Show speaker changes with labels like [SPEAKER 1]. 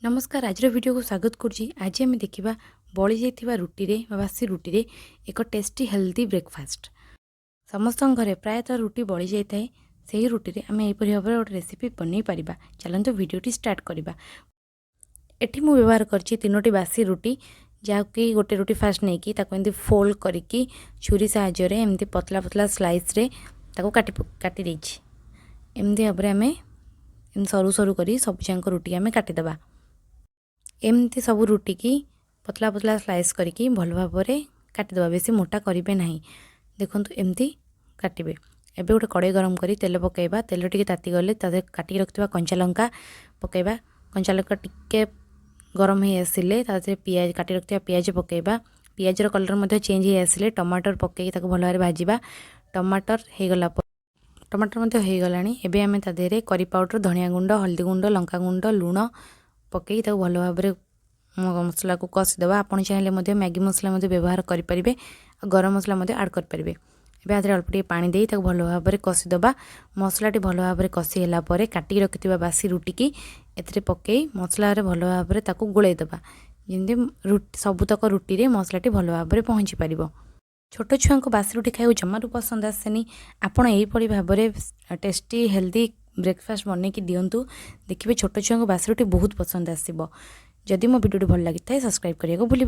[SPEAKER 1] नमस्कार। आज वीडियो को स्वागत करुँची। आज आम देखा बड़ी जाइथिबा रुटी रे बासी रुटी रे एक टेस्टी हेल्दी ब्रेकफास्ट। समस्त घरे प्रायतः रुटी बड़ी जाए से रुटी रे आम यहपरी भाव गोटे रेसिपी बनई पारिबा। चलते वीडियोटी स्टार्ट करवा। एठी मु व्यवहार करछि 3टी बासी रुटी, जहाँकि गोटे रुटी फास्ट नहीं कि एमती फोल्ड करके छुरी साहाय्य एमती पतला पतला स्लाइस रे ताको काटी देछि। एमती भाव आम सरू सरू करी सब जाक रुटी आम काटिदेबा। एमती सब रुटी की पतला पतला स्लाइस करके भल भाव में काटिदेबा। बेसी मोटा करेंगे ना। देखो एमती काटे। एबे गोटे कड़े गरम करी तेल पकेबा। तेल टिके ताती गले काटिक रखिथिबा कंचा लंका पकेबा। कंचा लंका टिके गरम हो आसिले पियाज काटी रखिथिबा पियाज पकेबा। पियाजर कलर मध्य चेंज हो आसिले टमाटर पकई ताको भल भाव भाजिबा। टमाटर हो गला टमाटर मध्य हो गलानी। एबे आमे ता देहरे करी पाउडर, धनिया गुंड, हल्दी गुंड, लंका गुंड, लुण पकई ताको भल भाव में मसला को कषिदेवा। आपन चाहिए मैगी मसला व्यवहार करेंगे। गरम मसला ऐड करेंगे। एबे आदि अल्प टे पानी दे ताको भल भाव में कषिदेवा। मसलाटी भल भाव में कषि होला परे काटिक रखिथिबा बासी रुटी की एथिरे पकई मसला रे भल भाव में ताको गोळेदेबा। जेंति रुटी सबुतक रुटी रे मसलाटी भल भाव में पहुँची पारिबो। छोट छुआ को बासी रुटी खाइबा जमारू पसंद आसेनी। आपण एहीपरि भाव में टेस्टी हेल्दी ब्रेकफास्ट बन कि दिंतु। देखिए छोट छुआ को बासी रुटी बहुत पसंद आसिबो। जदि मो वीडियो भल लगी सब्सक्राइब करने को भूलिबेनि।